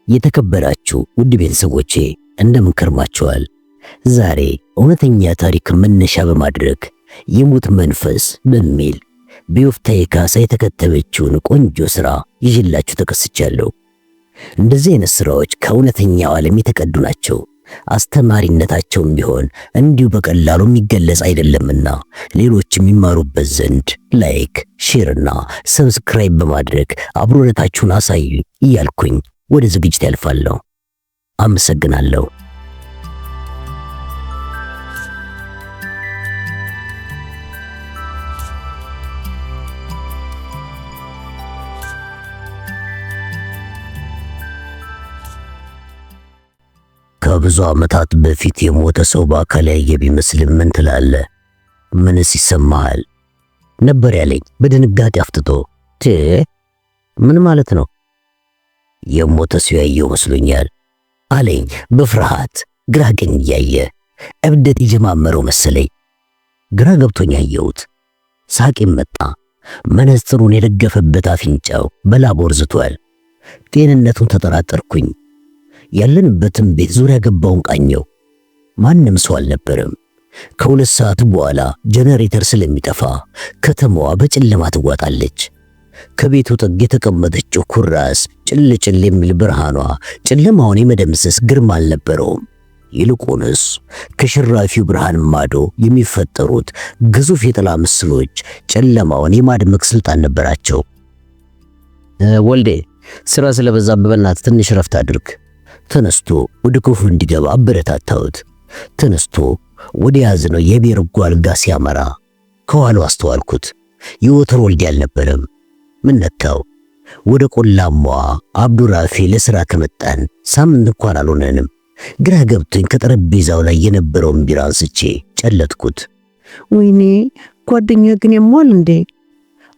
የተከበራችሁ ውድ ቤተሰቦቼ እንደምን ከርማችኋል? ዛሬ እውነተኛ ታሪክ መነሻ በማድረግ የሙት መንፈስ በሚል በዮፍታሔ ካሳ የተከተበችውን ቆንጆ ሥራ ይዤላችሁ ተከስቻለሁ። እንደዚህ አይነት ሥራዎች ከእውነተኛው ዓለም የተቀዱ ናቸው። አስተማሪነታቸውም ቢሆን እንዲሁ በቀላሉ የሚገለጽ አይደለምና ሌሎችም የሚማሩበት ዘንድ ላይክ፣ ሼርና ሰብስክራይብ በማድረግ አብሮነታችሁን አሳዩ እያልኩኝ ወደ ዝግጅት ያልፋለሁ። አመሰግናለሁ። ከብዙ ዓመታት በፊት የሞተ ሰው በአካል ያየ ቢመስልም ምን ትላለህ? ምንስ ይሰማሃል? ነበር ያለኝ በድንጋጤ አፍጥጦ። ምን ማለት ነው? የሞተ ሰው ያየው መስሎኛል አለኝ በፍርሃት ግራ ቀኝ እያየ። እብደት የጀማመረው መሰለኝ። ግራ ገብቶኝ ያየሁት። ሳቄም መጣ። መነጽሩን የደገፈበት አፍንጫው በላብ ወርዝቷል። ጤንነቱን ተጠራጠርኩኝ። ያለንበትም ቤት ዙሪያ ገባውን ቃኘው። ማንም ሰው አልነበረም። ከሁለት ሰዓት በኋላ ጀነሬተር ስለሚጠፋ ከተማዋ በጨለማ ትዋጣለች። ከቤቱ ጥግ የተቀመጠችው ኩራዝ ጭልጭል የሚል ብርሃኗ ጨለማውን የመደምሰስ ግርማ አልነበረውም። ይልቁንስ ከሽራፊው ብርሃን ማዶ የሚፈጠሩት ግዙፍ የጥላ ምስሎች ጨለማውን የማድመቅ ስልጣን ነበራቸው። ወልዴ ስራ ስለበዛብህ በእናትህ ትንሽ ረፍት አድርግ። ተነስቶ ወደ ክፍሉ እንዲገባ አበረታታሁት። ተነስቶ ወደ ያዝነው የቢሮ አልጋ ሲያመራ ከኋላው አስተዋልኩት። የወትሮ ወልዴ አልነበረም። ምን ነካው? ወደ ቆላማዋ አብዱራፊ ለሥራ ከመጣን ሳምንት እንኳን አልሆነንም። ግራ ገብቶኝ ከጠረጴዛው ላይ የነበረውን ቢራ አንስቼ ጨለጥኩት። ወይኔ ጓደኛ ግን የሟል እንዴ?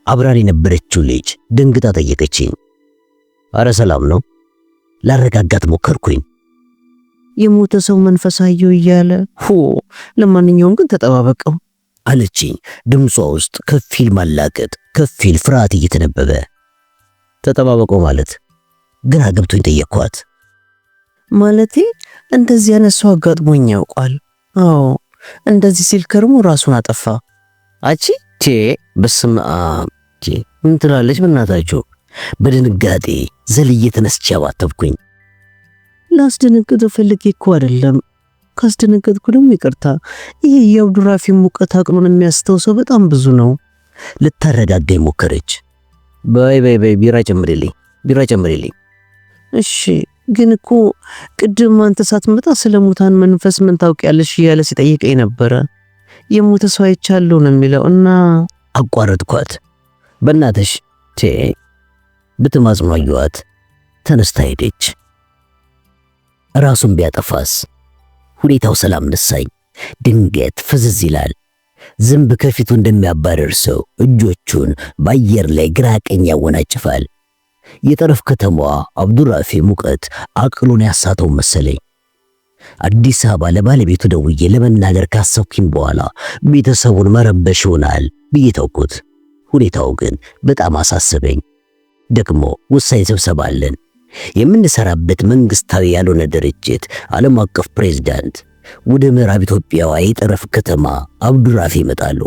አብራሪ የነበረችው ልጅ ደንግጣ ጠየቀችኝ። አረ ሰላም ነው ላረጋጋት ሞከርኩኝ። የሞተ ሰው መንፈስ አየሁ እያለ ለማንኛውም ግን ተጠባበቀው አለችኝ። ድምጿ ውስጥ ከፊል ማላቀጥ ከፊል ፍርሃት እየተነበበ። ተጠባበቀው ማለት ግራ ገብቶኝ ጠየቅኳት። ማለቴ እንደዚህ አይነት ሰው አጋጥሞኝ ያውቃል? አዎ እንደዚህ ሲል ከርሞ ራሱን አጠፋ። አቺ በስመ አብ ምን ትላለች በእናታችሁ? በድንጋጤ ዘልዬ ተነስቼ አባተብኩኝ። ላስደነግጥ ፈልጌ እኮ አይደለም። ካስደነገጥኩ ደግሞ ይቅርታ። ይሄ የአብዱራፊ ሙቀት አቅሉን የሚያስተውሰው በጣም ብዙ ነው። ልታረጋጋኝ ሞከረች። በይ ቢራ ጨምሪልኝ። እሺ ግን እኮ ቅድም አንተ ሳትመጣ ስለ ሙታን መንፈስ ምን ታውቂያለሽ እያለ ሲጠይቀኝ ነበረ። የሞተ ሰው አይቻለሁ ነው የሚለው እና አቋረጥኳት። በእናትሽ ብትማጽኖ አየኋት። ተነስታ ሄደች። ራሱን ቢያጠፋስ? ሁኔታው ሰላም ነሳኝ። ድንገት ፍዝዝ ይላል። ዝንብ ከፊቱ እንደሚያባረር ሰው እጆቹን በአየር ላይ ግራ ቀኝ ያወናጭፋል። የጠረፍ ከተማዋ አብዱራፊ ሙቀት አቅሉን ያሳተው መሰለኝ። አዲስ አበባ ለባለቤቱ ደውዬ ለመናገር ካሰብኩኝ በኋላ ቤተሰቡን መረበሽ ይሆናል ብዬ ተውኩት። ሁኔታው ግን በጣም አሳሰበኝ። ደግሞ ወሳኝ ስብሰባ አለን። የምንሰራበት መንግስታዊ ያልሆነ ድርጅት ዓለም አቀፍ ፕሬዝዳንት ወደ ምዕራብ ኢትዮጵያዋ የጠረፍ ከተማ አብዱራፊ ይመጣሉ።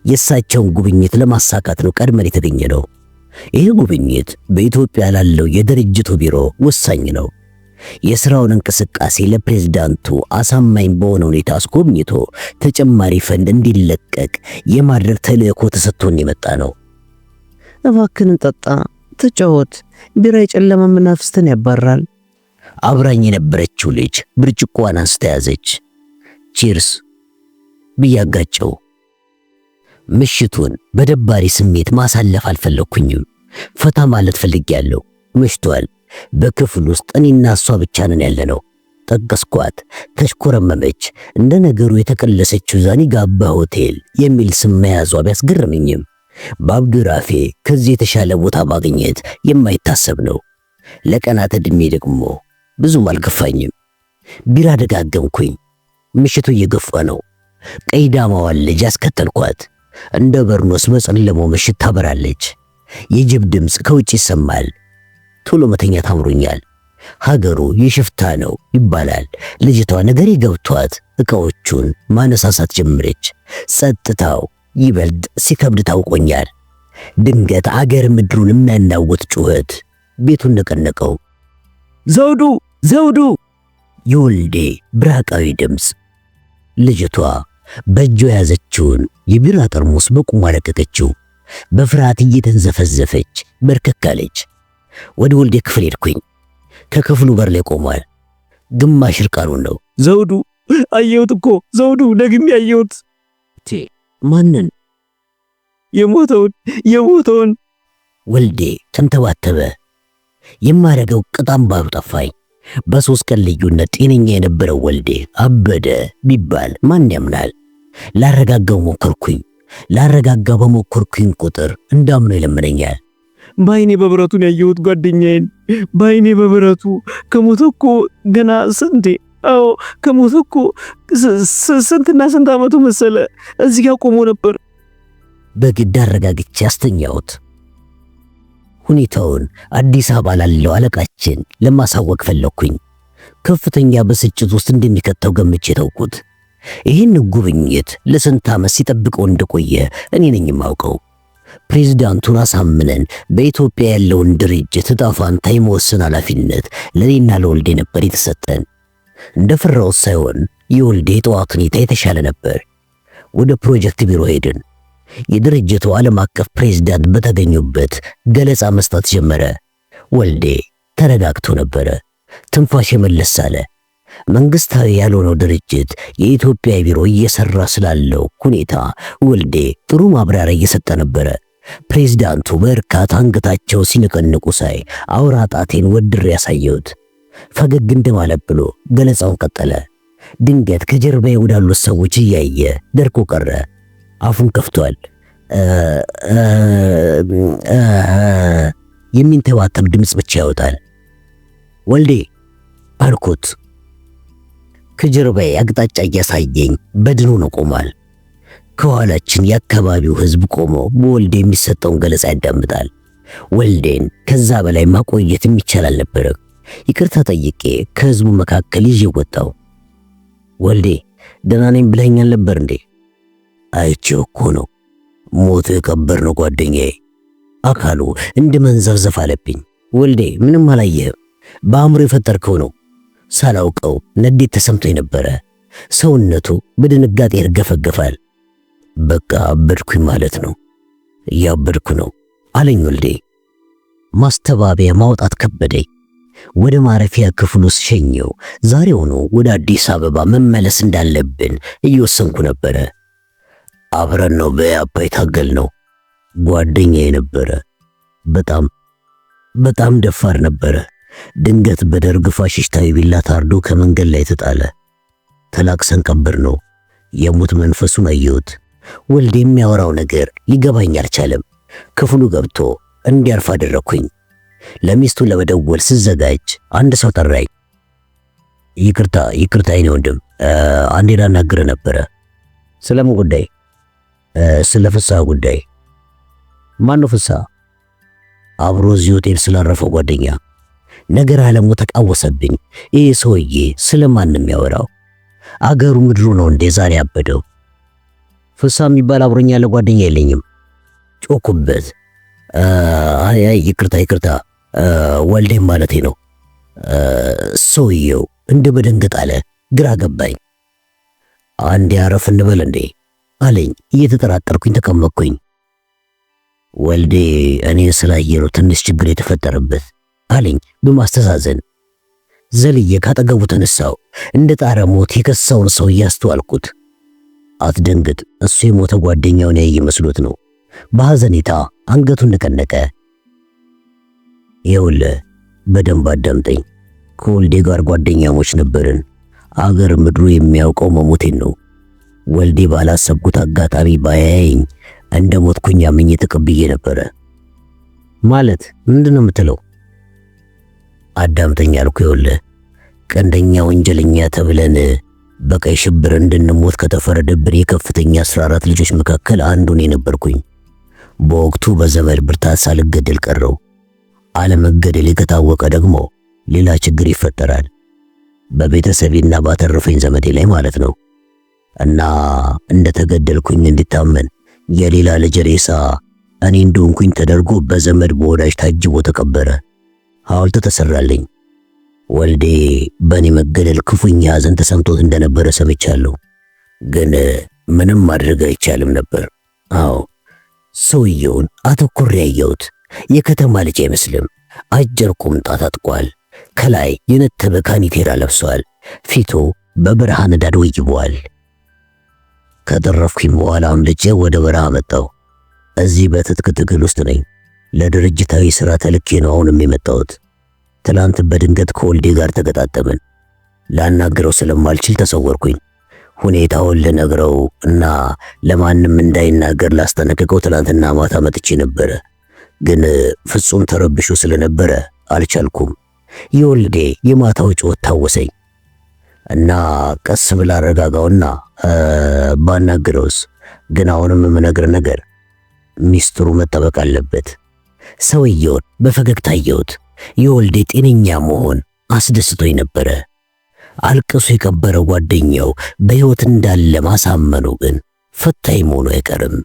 የእሳቸውን ጉብኝት ለማሳካት ነው ቀድመን የተገኘነው። ይህ ጉብኝት በኢትዮጵያ ላለው የድርጅቱ ቢሮ ወሳኝ ነው። የሥራውን እንቅስቃሴ ለፕሬዝዳንቱ አሳማኝ በሆነ ሁኔታ አስጎብኝቶ ተጨማሪ ፈንድ እንዲለቀቅ የማድረግ ተልእኮ ተሰጥቶን የመጣ ነው። እባክህን ጠጣ፣ ተጫወት። ቢራ የጨለማ መናፍስትን ያባራል። አብራኝ የነበረችው ልጅ ብርጭቆዋን አንስታ ያዘች። ቺርስ ብያጋጨው። ምሽቱን በደባሪ ስሜት ማሳለፍ አልፈለኩኝም። ፈታ ማለት ፈልጌያለሁ። መሽቷል። በክፍል ውስጥ እኔና እሷ ብቻ ነን ያለነው። ጠቀስኳት። ተሽኮረመመች። እንደ ነገሩ የተቀለሰችው ዛኒጋባ ሆቴል የሚል ስም መያዟ ቢያስገርምኝም በአብዱራፊ ከዚህ የተሻለ ቦታ ማግኘት የማይታሰብ ነው። ለቀናት ዕድሜ ደግሞ ብዙም አልከፋኝም። ቢራ ደጋገምኩኝ። ምሽቱ እየገፋ ነው። ቀይ ዳማዋን ልጅ አስከተልኳት። እንደ በርኖስ በጨለማው ምሽት ታበራለች። የጅብ ድምፅ ከውጭ ይሰማል። ቶሎ መተኛት አምሮኛል። ሀገሩ የሽፍታ ነው ይባላል። ልጅቷ ነገር ገብቷት ዕቃዎቹን ማነሳሳት ጀመረች። ጸጥታው ይበልጥ ሲከብድ ታውቆኛል። ድንገት አገር ምድሩን የሚያናውጥ ጩኸት ቤቱን ነቀነቀው። ዘውዱ ዘውዱ! የወልዴ ብራቃዊ ድምፅ። ልጅቷ በእጇ የያዘችውን የቢራ ጠርሙስ በቁሟ ለቀቀችው። በፍርሃት እየተንዘፈዘፈች በርከካለች። ወደ ወልዴ ክፍል ሄድኩኝ። ከክፍሉ በር ላይ ቆሟል። ግማሽ እርቃኑን ነው። ዘውዱ! አየሁት እኮ ዘውዱ! ደግሜ አየሁት። ማንን? የሞተውን። ወልዴ ተንተባተበ። የማረገው ቅጣም ባሩ ጠፋኝ። በ3 ቀን ልዩነት ጤነኛ የነበረው ወልዴ አበደ ቢባል ማን ያምናል? ላረጋጋው በሞከርኩኝ ቁጥር እንዳምነው ይለምነኛል። በአይኔ በብረቱን ያየሁት ጓደኛዬን፣ በአይኔ በብረቱ። ከሞተ እኮ ገና ስንቴ? አዎ ከሞተ እኮ ስንትና ስንት ዓመቱ መሰለ። እዚህ ጋር ቆሞ ነበር። በግድ አረጋግቼ አስተኛሁት። ሁኔታውን አዲስ አበባ ላለው አለቃችን ለማሳወቅ ፈለኩኝ። ከፍተኛ ብስጭት ውስጥ እንደሚከተው ገምቼ ተውኩት። ይህን ጉብኝት ለስንት ዓመት ሲጠብቀው እንደቆየ እኔ ነኝ የማውቀው። ፕሬዝዳንቱን አሳምነን በኢትዮጵያ ያለውን ድርጅት ዕጣ ፈንታ የመወሰን ኃላፊነት ለኔና ለወልዴ ነበር የተሰጠን። እንደፈራሁት ሳይሆን የወልዴ የጠዋት ሁኔታ የተሻለ ነበር። ወደ ፕሮጀክት ቢሮ ሄድን። የድርጅቱ ዓለም አቀፍ ፕሬዝዳንት በተገኙበት ገለጻ መስጠት ጀመረ። ወልዴ ተረጋግቶ ነበረ። ትንፋሽ መለስ አለ። መንግስታዊ ያልሆነው ድርጅት የኢትዮጵያ ቢሮ እየሰራ ስላለው ሁኔታ ወልዴ ጥሩ ማብራሪያ እየሰጠ ነበረ። ፕሬዝዳንቱ በእርካታ አንገታቸው ሲነቀንቁ ሳይ አውራ ጣቴን ወድሬ ያሳየሁት። ፈገግ እንደማለት ብሎ ገለጻውን ቀጠለ። ድንገት ከጀርባዬ ወዳሉት ሰዎች እያየ ደርቆ ቀረ። አፉን ከፍቷል። የሚንተባተብ ድምፅ ብቻ ያወጣል። ወልዴ አልኩት። ከጀርባዬ አቅጣጫ እያሳየኝ በድኑ ነው ቆሟል። ከኋላችን የአካባቢው ሕዝብ ቆሞ በወልዴ የሚሰጠውን ገለጻ ያዳምጣል። ወልዴን ከዛ በላይ ማቆየት የሚቻል አልነበረም። ይቅርታ ጠይቄ ከሕዝቡ መካከል ይዤ ወጣው። ወልዴ ደህና ነኝ ብለኸኛል ነበር እንዴ? አይቼው እኮ ነው ሞቶ የቀበርነው ጓደኛዬ። አካሉ እንደ መንዘፍዘፍ አለብኝ። ወልዴ ምንም አላየህም፣ በአእምሮ የፈጠርከው ነው። ሳላውቀው ንዴት ተሰምቶኝ ነበረ። ሰውነቱ በድንጋጤ ይርገፈገፋል። በቃ አበድኩኝ ማለት ነው። እያበድኩ ነው አለኝ ወልዴ። ማስተባበያ ማውጣት ከበደኝ። ወደ ማረፊያ ክፍሉ ሸኘው። ዛሬውኑ ወደ አዲስ አበባ መመለስ እንዳለብን እየወሰንኩ ነበረ። አብረን ነው በያፓ የታገልነው። ጓደኛዬ ነበረ። በጣም ደፋር ነበረ። ድንገት በደርግ ፋሽስታዊ ቢላ ታርዶ ከመንገድ ላይ ተጣለ። ተላቅሰን ቀብር ነው። የሙት መንፈሱን አየሁት። ወልዴ የሚያወራው ነገር ሊገባኝ አልቻለም። ክፍሉ ገብቶ እንዲያርፍ አደረኩኝ። ለሚስቱ ለመደወል ስዘጋጅ አንድ ሰው ጠራኝ። ይቅርታ የኔ ወንድም፣ አንዴ ላናግርህ ነበረ። ስለምን ጉዳይ? ስለ ፍስሐ ጉዳይ። ማነው ፍስሐ? አብሮ እዚህ ሆቴል ስላረፈው ጓደኛ። ነገር ዓለሙ ተቃወሰብኝ። ይሄ ሰውዬ ስለማንም ያወራው? አገሩ ምድሩ ነው እንዴ ዛሬ ያበደው? ፍስሐ የሚባል አብሮኝ ያለ ጓደኛ የለኝም። ጮኩበት። አይ ይቅርታ ወልዴም ማለቴ ነው። ሰውየው እንደ በደንገጥ አለ። ግራ ገባኝ። አንዴ አረፍ እንበል እንዴ አለኝ። እየተጠራጠርኩኝ ተቀመጥኩኝ። ወልዴ እኔ ስላየነው ትንሽ ችግር የተፈጠረበት አለኝ በማስተዛዘን። ዘልዬ ካጠገቡ ተነሳው። እንደ ጣረ ሞት የከሳውን ሰው እያስተዋልኩት። አትደንግጥ፣ እሱ የሞተ ጓደኛውን ያየ መስሎት ነው። በሐዘኔታ አንገቱን ነቀነቀ። ይኸውልህ በደንብ አዳምጠኝ። ከወልዴ ጋር ጓደኛሞች ነበርን። አገር ምድሩ የሚያውቀው መሞቴን ነው። ወልዴ ባላሰብኩት አጋጣሚ ባያየኝ እንደ ሞትኩኝ አምኜ ተቀብዬ ነበረ። ማለት ምንድነው የምትለው? አዳምጠኝ አልኩ። ይኸውልህ ቀንደኛ ወንጀለኛ ተብለን በቀይ ሽብር እንድንሞት ከተፈረደብን የከፍተኛ 14 ልጆች መካከል አንዱ እኔ ነበርኩኝ። በወቅቱ በዘመድ ብርታት ሳልገደል ቀረው። አለመገደል ከታወቀ ደግሞ ሌላ ችግር ይፈጠራል። በቤተሰቤና ባተረፈኝ ዘመዴ ላይ ማለት ነው። እና እንደተገደልኩኝ እንዲታመን የሌላ ልጅ ሬሳ እኔ እንደሆንኩኝ ተደርጎ በዘመድ በወዳጅ ታጅቦ ተቀበረ። ሐውልት ተሰራልኝ። ወልዴ በእኔ መገደል ክፉኛ ሐዘን ተሰምቶት እንደነበረ ሰምቻለሁ። ግን ምንም ማድረግ አይቻልም ነበር። አዎ ሰውየውን አተኩሬ ያየሁት። የከተማ ልጅ አይመስልም። አጭር ቁምጣ ታጥቋል። ከላይ የነተበ ካኒቴራ ለብሷል። ፊቱ በብርሃን ዳድ ወይቧል። ከተረፍኩኝ በኋላ አምልጬ ወደ በረሃ መጣሁ። እዚህ በትጥቅ ትግል ውስጥ ነኝ። ለድርጅታዊ ሥራ ተልኬ ነው አሁንም የመጣሁት። ትላንት በድንገት ከወልዴ ጋር ተገጣጠምን። ላናግረው ስለማልችል ተሰወርኩኝ። ሁኔታውን ልነግረው እና ለማንም እንዳይናገር ላስጠነቅቀው ትላንትና ማታ መጥቼ ነበረ። ግን ፍጹም ተረብሾ ስለነበረ አልቻልኩም። የወልዴ የማታው ጩኸት ታወሰኝ እና ቀስ ብላ አረጋጋውና ባናግረውስ? ግን አሁንም የምነግር ነገር ሚስጥሩ መጠበቅ አለበት። ሰውየውን በፈገግታ አየሁት። የወልዴ ጤነኛ መሆን አስደስቶኝ ነበረ። አልቅሶ የቀበረ ጓደኛው በሕይወት እንዳለ ማሳመኑ ግን ፈታኝ መሆኑ አይቀርም።